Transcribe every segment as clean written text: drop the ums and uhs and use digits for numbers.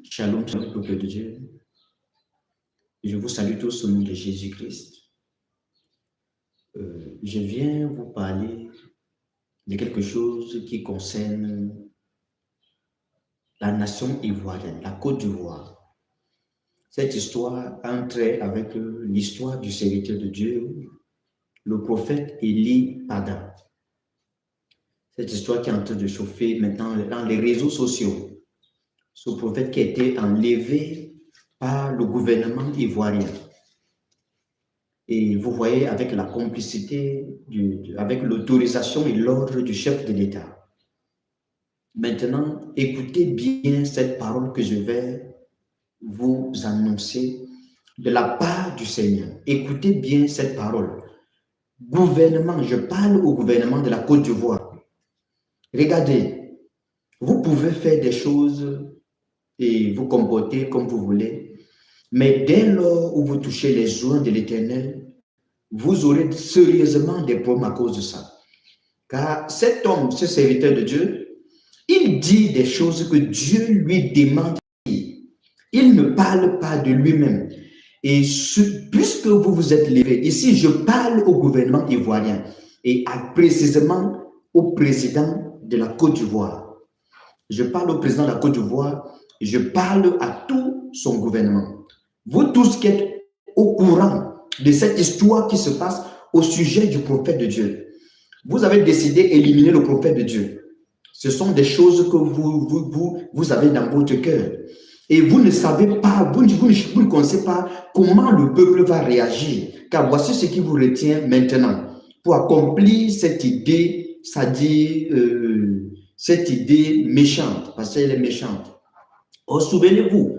Shalom, shalom, peuple de Dieu. Je vous salue tous au nom de Jésus-Christ. Je viens vous parler de quelque chose qui concerne la nation ivoirienne, la Côte d'Ivoire. Cette histoire a un trait avec l'histoire du serviteur de Dieu, le prophète Élie Pada. Cette histoire qui est en train de chauffer maintenant dans les réseaux sociaux. Ce prophète qui a été enlevé par le gouvernement ivoirien. Et vous voyez, avec la complicité, avec l'autorisation et l'ordre du chef de l'État. Maintenant, écoutez bien cette parole que je vais vous annoncer de la part du Seigneur. Écoutez bien cette parole. Gouvernement, je parle au gouvernement de la Côte d'Ivoire. Regardez, vous pouvez faire des choses et vous comporter comme vous voulez, mais dès lors où vous touchez les joints de l'Éternel, vous aurez sérieusement des problèmes à cause de ça. Car cet homme, ce serviteur de Dieu, il dit des choses que Dieu lui demande. Il ne parle pas de lui-même. Et puisque vous vous êtes levé, ici je parle au gouvernement ivoirien et précisément au président de la Côte d'Ivoire. Je parle au président de la Côte d'Ivoire, je parle à tout son gouvernement. Vous tous qui êtes au courant de cette histoire qui se passe au sujet du prophète de Dieu. Vous avez décidé d'éliminer le prophète de Dieu. Ce sont des choses que vous avez dans votre cœur. Et vous ne savez pas, vous ne connaissez pas comment le peuple va réagir. Car voici ce qui vous retient maintenant. Pour accomplir cette idée, c'est-à-dire cette idée méchante, parce qu'elle est méchante. Oh, souvenez-vous,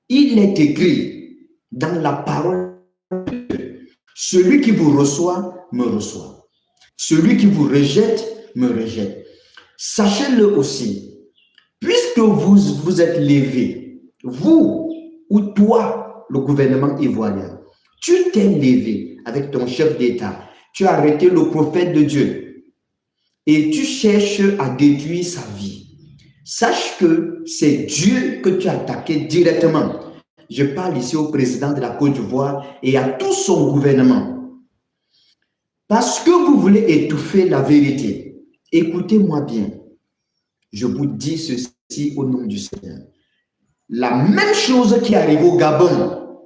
il est écrit dans la parole de Dieu, celui qui vous reçoit, me reçoit. Celui qui vous rejette, me rejette. Sachez-le aussi, puisque vous êtes levé, vous ou toi, le gouvernement ivoirien, tu t'es levé avec ton chef d'État, tu as arrêté le prophète de Dieu et tu cherches à détruire sa vie. Sache que c'est Dieu que tu as attaqué directement. Je parle ici au président de la Côte d'Ivoire et à tout son gouvernement. Parce que vous voulez étouffer la vérité. Écoutez-moi bien. Je vous dis ceci au nom du Seigneur. La même chose qui arrive au Gabon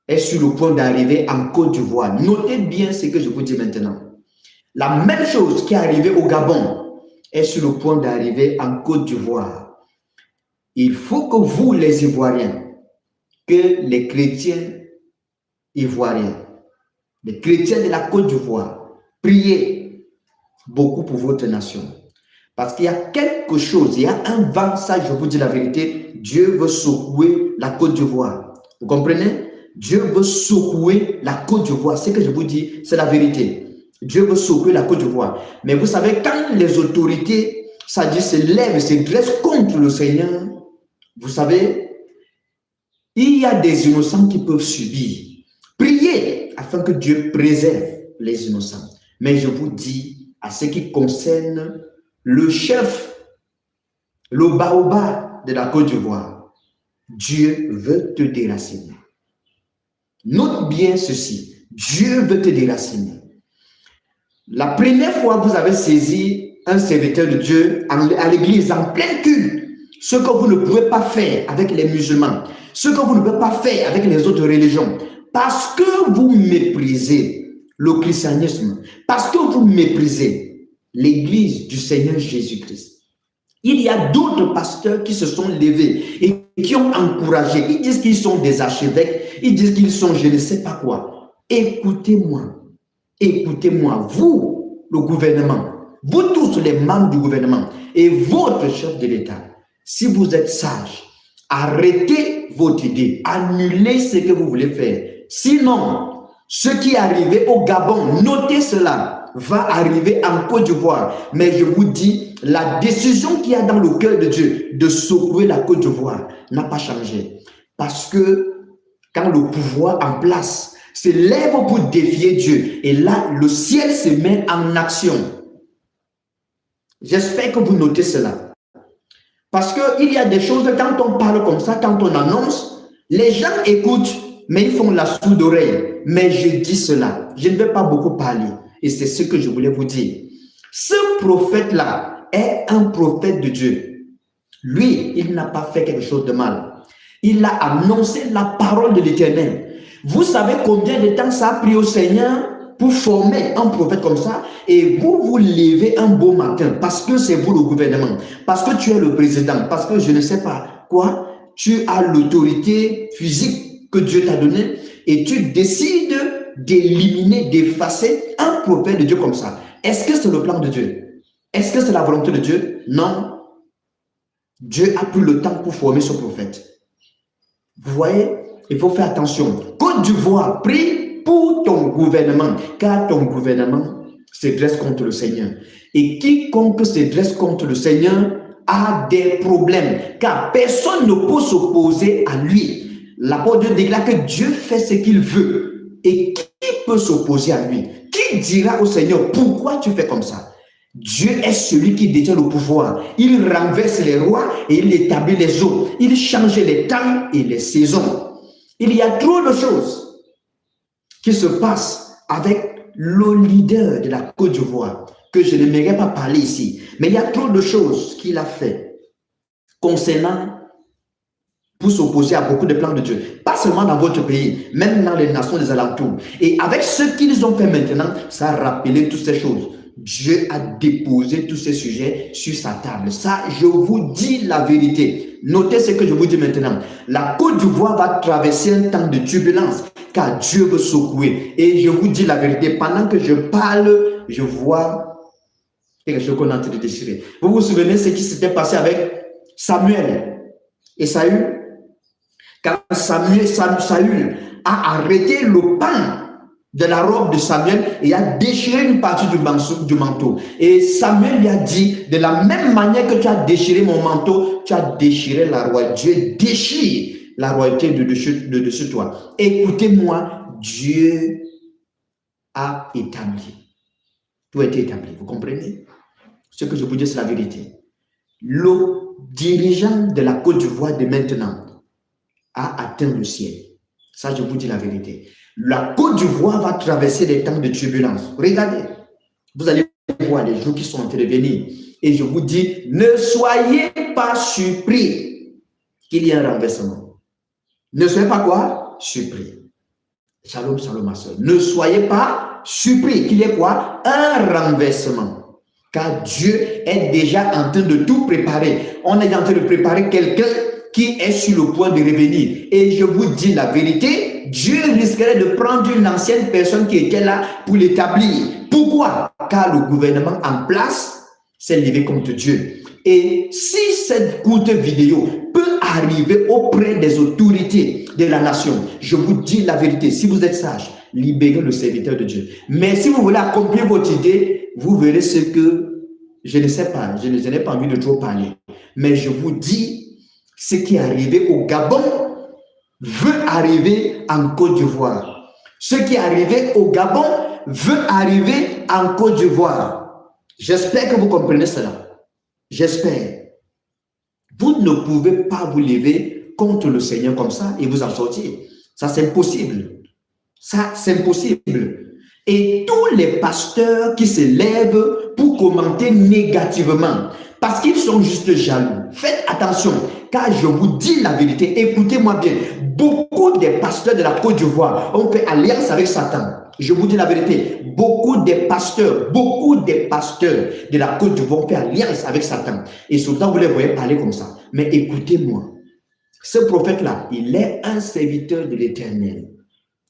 est sur le point d'arriver en Côte d'Ivoire. Notez bien ce que je vous dis maintenant. La même chose qui est arrivée au Gabon est sur le point d'arriver en Côte d'Ivoire. Il faut que vous, les Ivoiriens, que les chrétiens ivoiriens, les chrétiens de la Côte d'Ivoire, priez beaucoup pour votre nation. Parce qu'il y a quelque chose, il y a un vent, ça je vous dis la vérité, Dieu veut secouer la Côte d'Ivoire. Vous comprenez? Dieu veut secouer la Côte d'Ivoire. Ce que je vous dis, c'est la vérité. Dieu veut secouer la Côte d'Ivoire. Mais vous savez, quand les autorités, ça dit, se lèvent, se dressent contre le Seigneur, vous savez, il y a des innocents qui peuvent subir. Priez afin que Dieu préserve les innocents. Mais je vous dis, à ce qui concerne le chef, le baobab de la Côte d'Ivoire, Dieu veut te déraciner. Note bien ceci, Dieu veut te déraciner. La première fois que vous avez saisi un serviteur de Dieu à l'église en plein culte, ce que vous ne pouvez pas faire avec les musulmans, ce que vous ne pouvez pas faire avec les autres religions, parce que vous méprisez le christianisme, parce que vous méprisez l'église du Seigneur Jésus-Christ. Il y a d'autres pasteurs qui se sont levés et qui ont encouragé. Ils disent qu'ils sont des archevêques, ils disent qu'ils sont je ne sais pas quoi. Écoutez-moi, écoutez-moi, vous, le gouvernement, vous tous les membres du gouvernement et votre chef de l'État, si vous êtes sage, arrêtez votre idée, annulez ce que vous voulez faire. Sinon, ce qui est arrivé au Gabon, notez cela, va arriver en Côte d'Ivoire. Mais je vous dis, la décision qu'il y a dans le cœur de Dieu de secouer la Côte d'Ivoire n'a pas changé. Parce que quand le pouvoir en place se lève pour défier Dieu, et là, le ciel se met en action. J'espère que vous notez cela. Parce qu'il y a des choses, quand on parle comme ça, quand on annonce, les gens écoutent, mais ils font la sourde oreille. Mais je dis cela, je ne vais pas beaucoup parler. Et c'est ce que je voulais vous dire. Ce prophète-là est un prophète de Dieu. Lui, il n'a pas fait quelque chose de mal. Il a annoncé la parole de l'Éternel. Vous savez combien de temps ça a pris au Seigneur pour former un prophète comme ça, et vous vous levez un beau matin parce que c'est vous le gouvernement, parce que tu es le président, parce que je ne sais pas quoi, tu as l'autorité physique que Dieu t'a donnée et tu décides d'éliminer, d'effacer un prophète de Dieu comme ça. Est-ce que c'est le plan de Dieu? Est-ce que c'est la volonté de Dieu? Non. Dieu a pris le temps pour former ce prophète. Vous voyez, il faut faire attention. Côte d'Ivoire, prie pour ton gouvernement, car ton gouvernement se dresse contre le Seigneur. Et quiconque se dresse contre le Seigneur a des problèmes, car personne ne peut s'opposer à lui. L'apôtre déclare que Dieu fait ce qu'il veut. Et qui peut s'opposer à lui? Qui dira au Seigneur, pourquoi tu fais comme ça? Dieu est celui qui détient le pouvoir. Il renverse les rois et il établit les autres. Il change les temps et les saisons. Il y a trop de choses qui se passent avec le leader de la Côte d'Ivoire, que je n'aimerais pas parler ici. Mais il y a trop de choses qu'il a fait concernant pour s'opposer à beaucoup de plans de Dieu. Pas seulement dans votre pays, même dans les nations des alentours. Et avec ce qu'ils ont fait maintenant, ça a rappelé toutes ces choses. Dieu a déposé tous ces sujets sur sa table. Ça, je vous dis la vérité. Notez ce que je vous dis maintenant. La Côte d'Ivoire va traverser un temps de turbulence, car Dieu veut secouer. Et je vous dis la vérité, pendant que je parle, je vois quelque chose qu'on est en train de déchirer. Vous vous souvenez ce qui s'était passé avec Samuel et Saül? Quand Saül a arrêté le pan de la robe de Samuel et a déchiré une partie du manteau. Et Samuel lui a dit, de la même manière que tu as déchiré mon manteau, tu as déchiré la royauté. Dieu déchire la royauté de dessus toi. Écoutez-moi, Dieu a établi. Tout a été établi, vous comprenez? Ce que je vous dis, c'est la vérité. Le dirigeant de la Côte d'Ivoire de maintenant a atteint le ciel. Ça, je vous dis la vérité. La Côte d'Ivoire va traverser des temps de turbulence. Regardez, vous allez voir les jours qui sont en train de venir. Et je vous dis, ne soyez pas surpris qu'il y ait un renversement. Ne soyez pas quoi? Surpris. Shalom, shalom, ma soeur. Ne soyez pas surpris qu'il y ait quoi? Un renversement. Car Dieu est déjà en train de tout préparer. On est en train de préparer quelqu'un qui est sur le point de revenir. Et je vous dis la vérité, Dieu risquerait de prendre une ancienne personne qui était là pour l'établir. Pourquoi? Car le gouvernement en place s'est levé contre Dieu. Et si cette courte vidéo peut arriver auprès des autorités de la nation, je vous dis la vérité, si vous êtes sage, libérez le serviteur de Dieu. Mais si vous voulez accomplir votre idée, vous verrez ce que, je ne sais pas, je n'ai pas envie de trop parler. Mais je vous dis, ce qui est arrivé au Gabon veut arriver en Côte d'Ivoire. Ce qui est arrivé au Gabon veut arriver en Côte d'Ivoire. J'espère que vous comprenez cela. J'espère. Vous ne pouvez pas vous lever contre le Seigneur comme ça et vous en sortir. Ça, c'est impossible. Ça, c'est impossible. Et tous les pasteurs qui se lèvent pour commenter négativement, parce qu'ils sont juste jaloux. Faites attention, car je vous dis la vérité. Écoutez-moi bien. Beaucoup des pasteurs de la Côte d'Ivoire ont fait alliance avec Satan. Je vous dis la vérité. Beaucoup des pasteurs de la Côte d'Ivoire ont fait alliance avec Satan. Et souvent, vous les voyez parler comme ça. Mais écoutez-moi. Ce prophète-là, il est un serviteur de l'Éternel.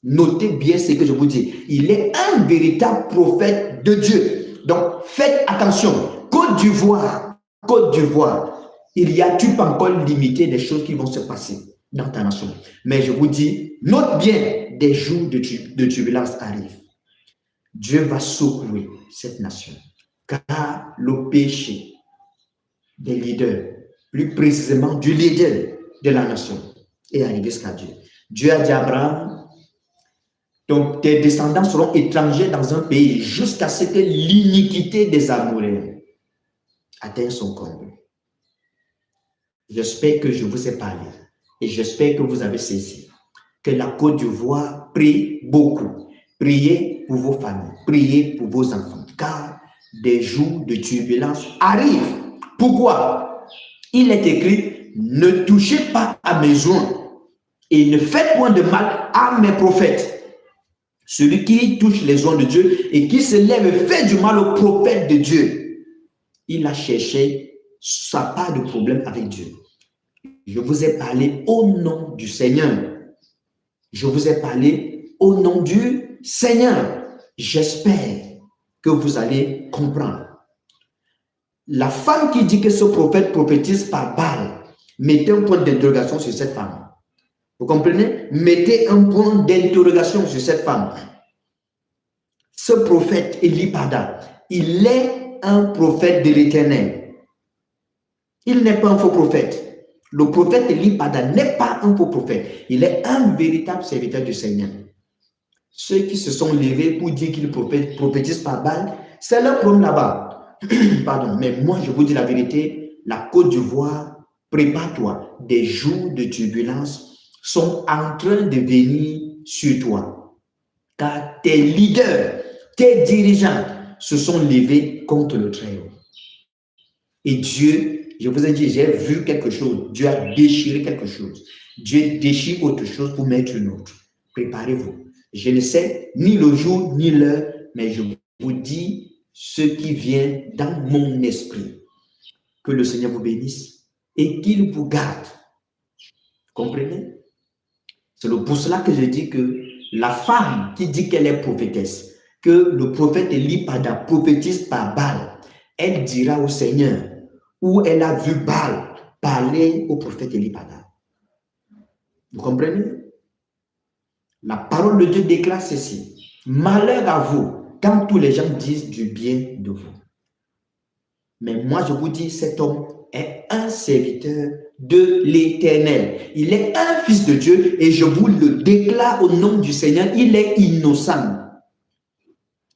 Notez bien ce que je vous dis. Il est un véritable prophète de Dieu. Donc, faites attention. Côte d'Ivoire, tu peux encore limiter des choses qui vont se passer dans ta nation. Mais je vous dis, note bien, des jours de turbulence arrivent. Dieu va secouer cette nation. Car le péché des leaders, plus précisément du leader de la nation, est arrivé jusqu'à Dieu. Dieu a dit à Abraham, donc tes descendants seront étrangers dans un pays jusqu'à ce que l'iniquité des Amoréens atteigne son comble. J'espère que je vous ai parlé et j'espère que vous avez saisi que la Côte d'Ivoire prie beaucoup. Priez pour vos familles, priez pour vos enfants, car des jours de turbulence arrivent. Pourquoi? Il est écrit, ne touchez pas à mes joints et ne faites point de mal à mes prophètes. Celui qui touche les joints de Dieu et qui se lève et fait du mal au prophète de Dieu, il a cherché sa part de problème avec Dieu. Je vous ai parlé au nom du Seigneur. Je vous ai parlé au nom du Seigneur. J'espère que vous allez comprendre. La femme qui dit que ce prophète prophétise par Baal, mettez un point d'interrogation sur cette femme. Vous comprenez? Mettez un point d'interrogation sur cette femme. Ce prophète Élie-Pada, il est un prophète de l'Éternel. Il n'est pas un faux prophète. Le prophète Élie-Pada n'est pas un faux prophète. Il est un véritable serviteur du Seigneur. Ceux qui se sont levés pour dire qu'ils prophétisent par Baal, c'est leur problème là-bas. Pardon, mais moi je vous dis la vérité, la Côte d'Ivoire, prépare-toi, des jours de turbulence sont en train de venir sur toi. Car tes leaders, tes dirigeants se sont levés contre le Très-Haut. Et Dieu, je vous ai dit, j'ai vu quelque chose. Dieu a déchiré quelque chose. Dieu déchire autre chose pour mettre une autre. Préparez-vous. Je ne sais ni le jour ni l'heure, mais je vous dis ce qui vient dans mon esprit. Que le Seigneur vous bénisse et qu'il vous garde. Comprenez? C'est pour cela que je dis que la femme qui dit qu'elle est prophétesse, que le prophète Élie-Pada prophétise par Baal, elle dira au Seigneur où elle a vu Baal parler au prophète Élie-Pada. Vous comprenez? La parole de Dieu déclare ceci. Malheur à vous quand tous les gens disent du bien de vous. Mais moi, je vous dis, cet homme est un serviteur de l'Éternel. Il est un fils de Dieu et je vous le déclare au nom du Seigneur. Il est innocent.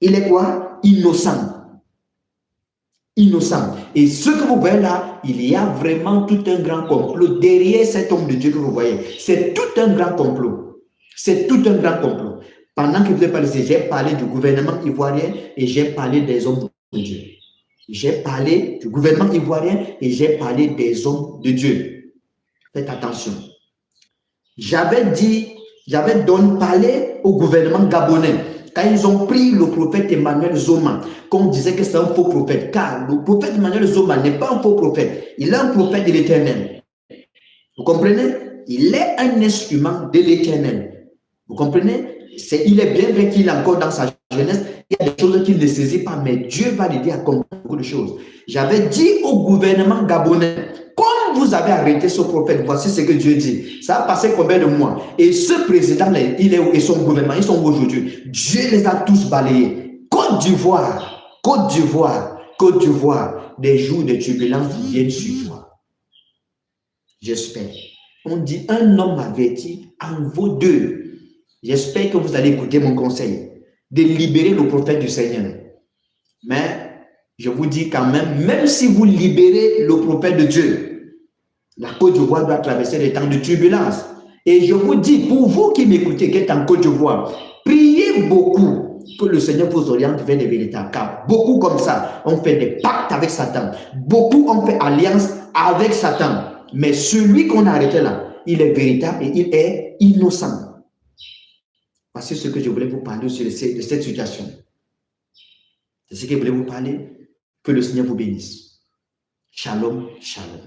Il est quoi? Innocent. Innocent. Et ce que vous voyez là, il y a vraiment tout un grand complot derrière cet homme de Dieu que vous voyez. C'est tout un grand complot. C'est tout un grand complot. Pendant que vous avez parlé, j'ai parlé du gouvernement ivoirien et j'ai parlé des hommes de Dieu. J'ai parlé du gouvernement ivoirien et j'ai parlé des hommes de Dieu. Faites attention. J'avais parlé au gouvernement gabonais quand ils ont pris le prophète Emmanuel Zoma, qu'on disait que c'est un faux prophète, car le prophète Emmanuel Zoma n'est pas un faux prophète, il est un prophète de l'Éternel. Vous comprenez? Il est un instrument de l'Éternel. Vous comprenez? Il est bien vrai qu'il est encore dans sa jeunesse, il y a des choses qu'il ne saisit pas, mais Dieu va l'aider à comprendre beaucoup de choses. J'avais dit au gouvernement gabonais, comme vous avez arrêté ce prophète, voici ce que Dieu dit. Ça a passé combien de mois? Et ce président-là, il est où? Et son gouvernement, ils sont où aujourd'hui? Dieu les a tous balayés. Côte d'Ivoire, Côte d'Ivoire, Côte d'Ivoire, des jours de turbulence viennent sur toi. J'espère. On dit un homme averti en vaut deux. J'espère que vous allez écouter mon conseil de libérer le prophète du Seigneur. Mais je vous dis quand même si vous libérez le prophète de Dieu, la Côte d'Ivoire doit traverser des temps de turbulence. Et je vous dis, pour vous qui m'écoutez, qui êtes en Côte d'Ivoire, priez beaucoup que le Seigneur vous oriente vers les véritables. Car beaucoup comme ça ont fait des pactes avec Satan. Beaucoup ont fait alliance avec Satan. Mais celui qu'on a arrêté là, il est véritable et il est innocent. Voici ce que je voulais vous parler de cette situation. C'est ce que je voulais vous parler. Que le Seigneur vous bénisse. Shalom, shalom.